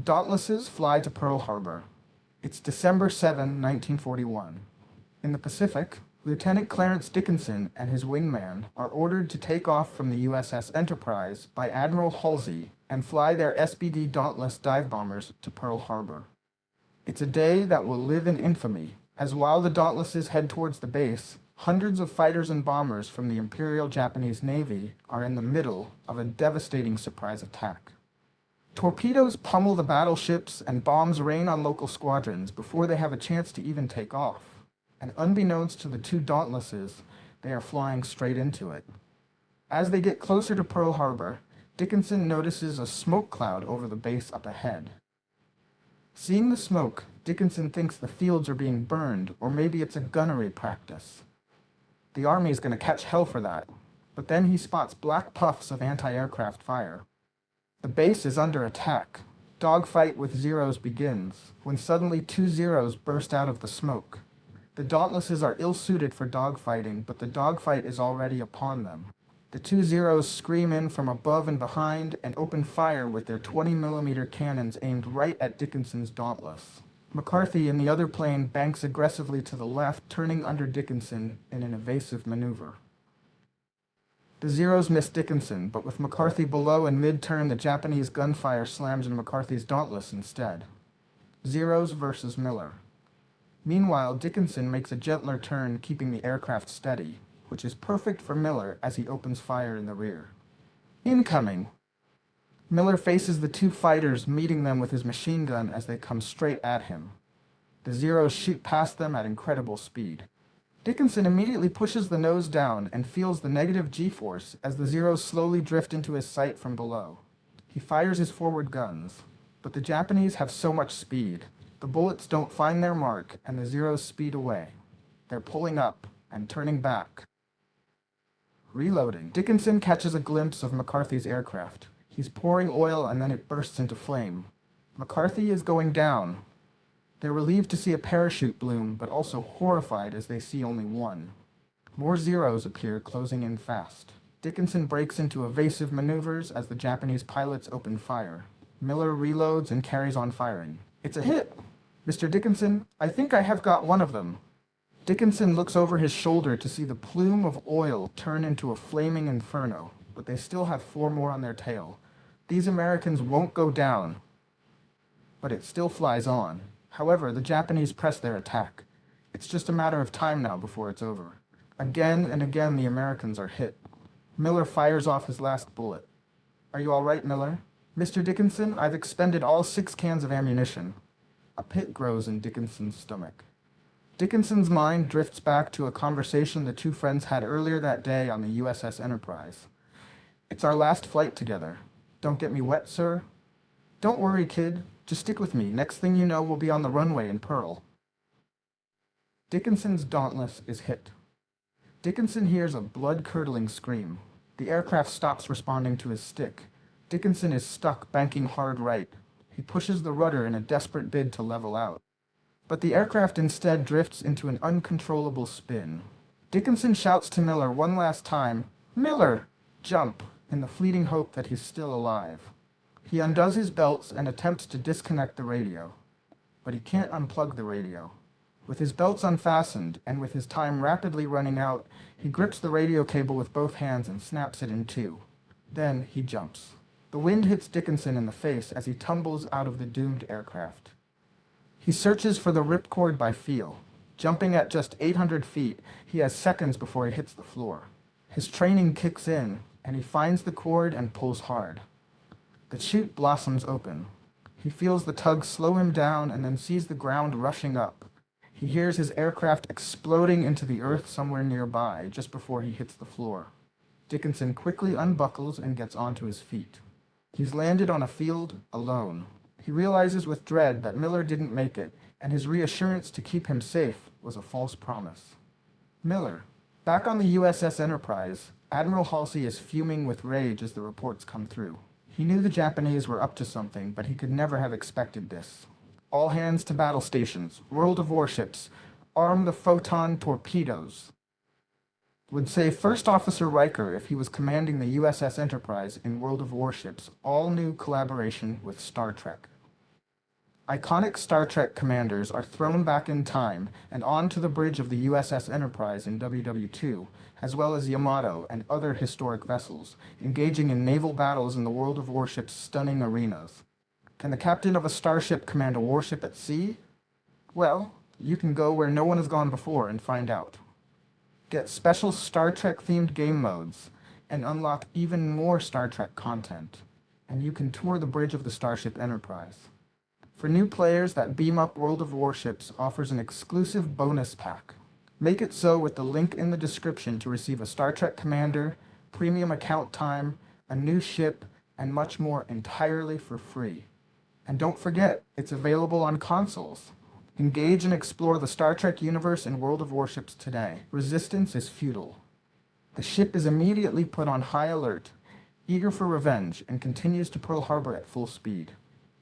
Dauntlesses fly to Pearl Harbor. It's December 7, 1941. In the Pacific, Lieutenant Clarence Dickinson and his wingman are ordered to take off from the USS Enterprise by Admiral Halsey and fly their SBD Dauntless dive bombers to Pearl Harbor. It's a day that will live in infamy, as while the Dauntlesses head towards the base, hundreds of fighters and bombers from the Imperial Japanese Navy are in the middle of a devastating surprise attack. Torpedoes pummel the battleships and bombs rain on local squadrons before they have a chance to even take off. And unbeknownst to the two Dauntlesses, they are flying straight into it. As they get closer to Pearl Harbor, Dickinson notices a smoke cloud over the base up ahead. Seeing the smoke, Dickinson thinks the fields are being burned, or maybe it's a gunnery practice. The Army's gonna catch hell for that, but then he spots black puffs of anti-aircraft fire. The base is under attack. Dogfight with Zeros begins, when suddenly two Zeros burst out of the smoke. The Dauntlesses are ill-suited for dogfighting, but the dogfight is already upon them. The two Zeros scream in from above and behind and open fire with their 20mm cannons aimed right at Dickinson's Dauntless. McCarthy in the other plane banks aggressively to the left, turning under Dickinson in an evasive maneuver. The Zeros miss Dickinson, but with McCarthy below and mid-turn, the Japanese gunfire slams into McCarthy's Dauntless instead. Zeros versus Miller. Meanwhile, Dickinson makes a gentler turn, keeping the aircraft steady, which is perfect for Miller as he opens fire in the rear. Incoming! Miller faces the two fighters, meeting them with his machine gun as they come straight at him. The Zeros shoot past them at incredible speed. Dickinson immediately pushes the nose down and feels the negative G-force as the Zeros slowly drift into his sight from below. He fires his forward guns, but the Japanese have so much speed. The bullets don't find their mark and the Zeros speed away. They're pulling up and turning back. Reloading. Dickinson catches a glimpse of McCarthy's aircraft. He's pouring oil and then it bursts into flame. McCarthy is going down. They're relieved to see a parachute bloom, but also horrified as they see only one. More Zeros appear, closing in fast. Dickinson breaks into evasive maneuvers as the Japanese pilots open fire. Miller reloads and carries on firing. It's a hit! Mr. Dickinson, I think I have got one of them. Dickinson looks over his shoulder to see the plume of oil turn into a flaming inferno, but they still have 4 more on their tail. These Americans won't go down. But it still flies on. However, the Japanese press their attack. It's just a matter of time now before it's over. Again and again the Americans are hit. Miller fires off his last bullet. Are you all right, Miller? Mr. Dickinson, I've expended all 6 cans of ammunition. A pit grows in Dickinson's stomach. Dickinson's mind drifts back to a conversation the two friends had earlier that day on the USS Enterprise. It's our last flight together. Don't get me wet, sir? Don't worry, kid. Just stick with me. Next thing you know, we'll be on the runway in Pearl. Dickinson's Dauntless is hit. Dickinson hears a blood-curdling scream. The aircraft stops responding to his stick. Dickinson is stuck, banking hard right. He pushes the rudder in a desperate bid to level out. But the aircraft instead drifts into an uncontrollable spin. Dickinson shouts to Miller one last time, "Miller! Jump!" in the fleeting hope that he's still alive. He undoes his belts and attempts to disconnect the radio. But he can't unplug the radio. With his belts unfastened, and with his time rapidly running out, he grips the radio cable with both hands and snaps it in two. Then he jumps. The wind hits Dickinson in the face as he tumbles out of the doomed aircraft. He searches for the ripcord by feel. Jumping at just 800 feet, he has seconds before he hits the floor. His training kicks in, and he finds the cord and pulls hard. The chute blossoms open. He feels the tug slow him down and then sees the ground rushing up. He hears his aircraft exploding into the earth somewhere nearby, just before he hits the floor. Dickinson quickly unbuckles and gets onto his feet. He's landed on a field alone. He realizes with dread that Miller didn't make it, and his reassurance to keep him safe was a false promise. Miller. Back on the USS Enterprise, Admiral Halsey is fuming with rage as the reports come through. He knew the Japanese were up to something, but he could never have expected this. All hands to battle stations, World of Warships, arm the photon torpedoes. Would say First Officer Riker if he was commanding the USS Enterprise in World of Warships, all new collaboration with Star Trek. Iconic Star Trek commanders are thrown back in time and onto the bridge of the USS Enterprise in WW2, as well as Yamato and other historic vessels, engaging in naval battles in the World of Warship's stunning arenas. Can the captain of a starship command a warship at sea? Well, you can go where no one has gone before and find out. Get special Star Trek-themed game modes and unlock even more Star Trek content, and you can tour the bridge of the Starship Enterprise. For new players, that Beam Up World of Warships offers an exclusive bonus pack. Make it so with the link in the description to receive a Star Trek commander, premium account time, a new ship, and much more entirely for free. And don't forget, it's available on consoles. Engage and explore the Star Trek universe in World of Warships today. Resistance is futile. The ship is immediately put on high alert, eager for revenge, and continues to Pearl Harbor at full speed.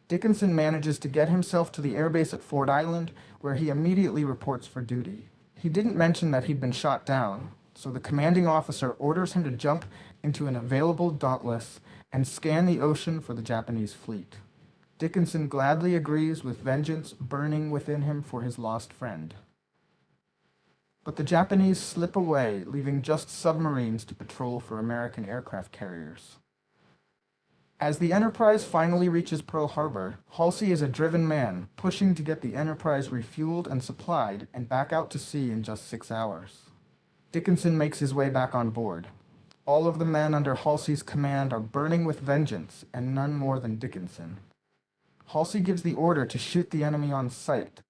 Dickinson manages to get himself to the airbase at Ford Island, where he immediately reports for duty. He didn't mention that he'd been shot down, so the commanding officer orders him to jump into an available Dauntless and scan the ocean for the Japanese fleet. Dickinson gladly agrees, with vengeance burning within him for his lost friend. But the Japanese slip away, leaving just submarines to patrol for American aircraft carriers. As the Enterprise finally reaches Pearl Harbor, Halsey is a driven man, pushing to get the Enterprise refueled and supplied and back out to sea in just 6 hours. Dickinson makes his way back on board. All of the men under Halsey's command are burning with vengeance, and none more than Dickinson. Halsey gives the order to shoot the enemy on sight.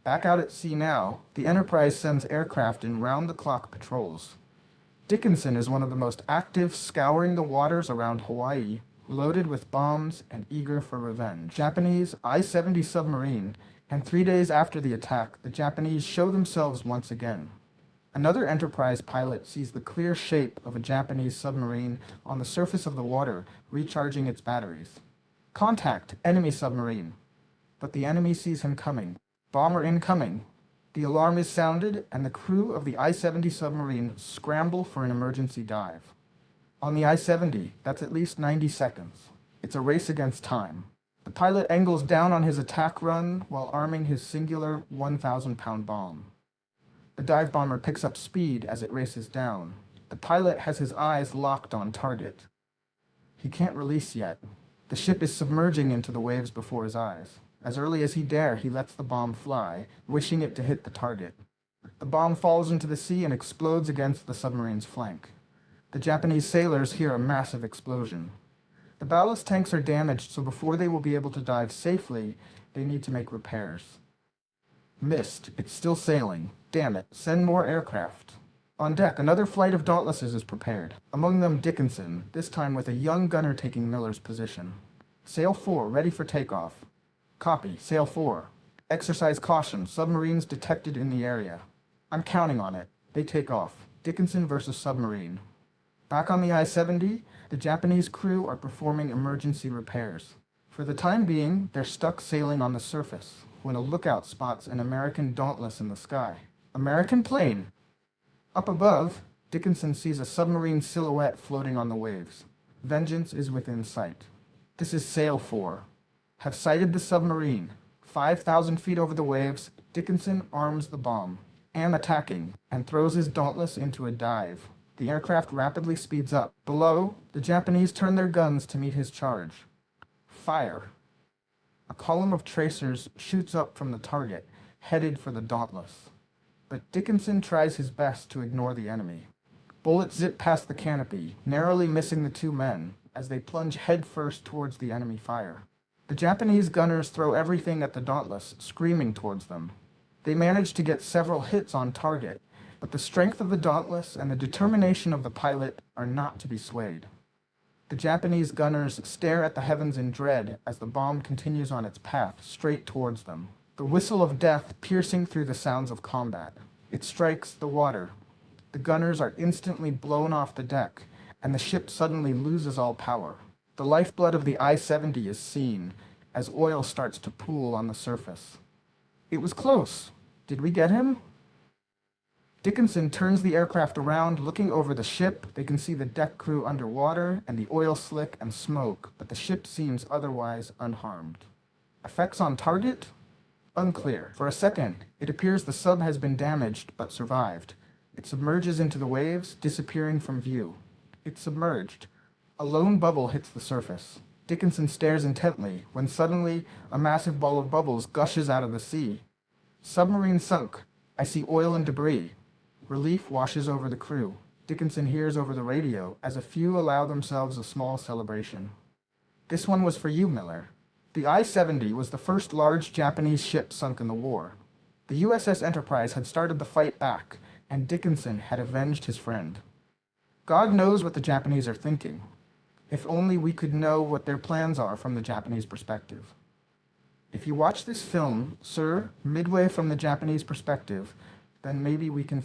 Back out at sea now, the Enterprise sends aircraft in round-the-clock patrols. Dickinson is one of the most active, scouring the waters around Hawaii, loaded with bombs and eager for revenge. Japanese I-70 submarine, and 3 days after the attack, the Japanese show themselves once again. Another Enterprise pilot sees the clear shape of a Japanese submarine on the surface of the water, recharging its batteries. Contact, enemy submarine. But the enemy sees him coming. Bomber incoming. The alarm is sounded, and the crew of the I-70 submarine scramble for an emergency dive. On the I-70, that's at least 90 seconds. It's a race against time. The pilot angles down on his attack run while arming his singular 1,000-pound bomb. The dive bomber picks up speed as it races down. The pilot has his eyes locked on target. He can't release yet. The ship is submerging into the waves before his eyes. As early as he dare, he lets the bomb fly, wishing it to hit the target. The bomb falls into the sea and explodes against the submarine's flank. The Japanese sailors hear a massive explosion. The ballast tanks are damaged, so before they will be able to dive safely, they need to make repairs. Missed. It's still sailing. Damn it. Send more aircraft. On deck, another flight of Dauntlesses is prepared. Among them Dickinson, this time with a young gunner taking Miller's position. Sail 4, ready for takeoff. Copy. Sail 4. Exercise caution. Submarines detected in the area. I'm counting on it. They take off. Dickinson versus submarine. Back on the I-70, the Japanese crew are performing emergency repairs. For the time being, they're stuck sailing on the surface, when a lookout spots an American Dauntless in the sky. American plane! Up above, Dickinson sees a submarine silhouette floating on the waves. Vengeance is within sight. This is Sail 4. Have sighted the submarine. 5,000 feet over the waves, Dickinson arms the bomb. Am attacking, and throws his Dauntless into a dive. The aircraft rapidly speeds up. Below, the Japanese turn their guns to meet his charge. Fire. A column of tracers shoots up from the target, headed for the Dauntless. But Dickinson tries his best to ignore the enemy. Bullets zip past the canopy, narrowly missing the two men, as they plunge headfirst towards the enemy fire. The Japanese gunners throw everything at the Dauntless, screaming towards them. They manage to get several hits on target, but the strength of the Dauntless and the determination of the pilot are not to be swayed. The Japanese gunners stare at the heavens in dread as the bomb continues on its path straight towards them. The whistle of death piercing through the sounds of combat. It strikes the water. The gunners are instantly blown off the deck, and the ship suddenly loses all power. The lifeblood of the I-70 is seen as oil starts to pool on the surface. It was close. Did we get him? Dickinson turns the aircraft around, looking over the ship. They can see the deck crew underwater and the oil slick and smoke, but the ship seems otherwise unharmed. Effects on target? Unclear. For a second, it appears the sub has been damaged but survived. It submerges into the waves, disappearing from view. It's submerged. A lone bubble hits the surface. Dickinson stares intently when suddenly a massive ball of bubbles gushes out of the sea. Submarine sunk. I see oil and debris. Relief washes over the crew. Dickinson hears over the radio as a few allow themselves a small celebration. This one was for you, Miller. The I-70 was the first large Japanese ship sunk in the war. The USS Enterprise had started the fight back, and Dickinson had avenged his friend. God knows what the Japanese are thinking. If only we could know what their plans are from the Japanese perspective. If you watch this film, sir, midway from the Japanese perspective, then maybe we can